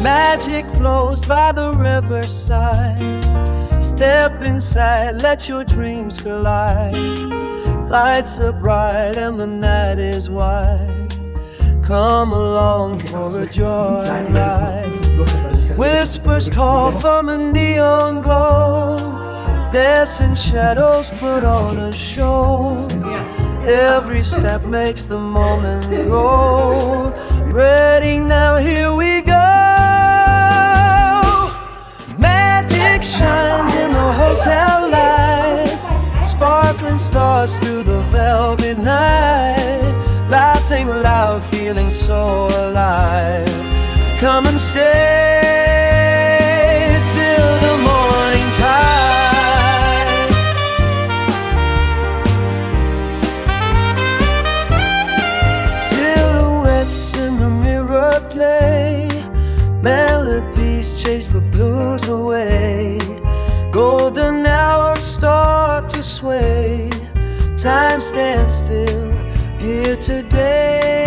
Magic flows by the riverside. Step inside, let your dreams collide. Lights are bright and the night is wide. Come along for a joyride. Whispers call from a neon glow. Dancing shadows put on a show. Every step makes the moment grow. Ready now, here we go. Magic shines in the hotel light. Sparkling stars through the velvet night. Laughing loud, feeling so alive. Come and stay till the morning tide. Silhouettes in the mirror play. Melodies chase the blues away. Golden hours start to sway. Time stands still here today.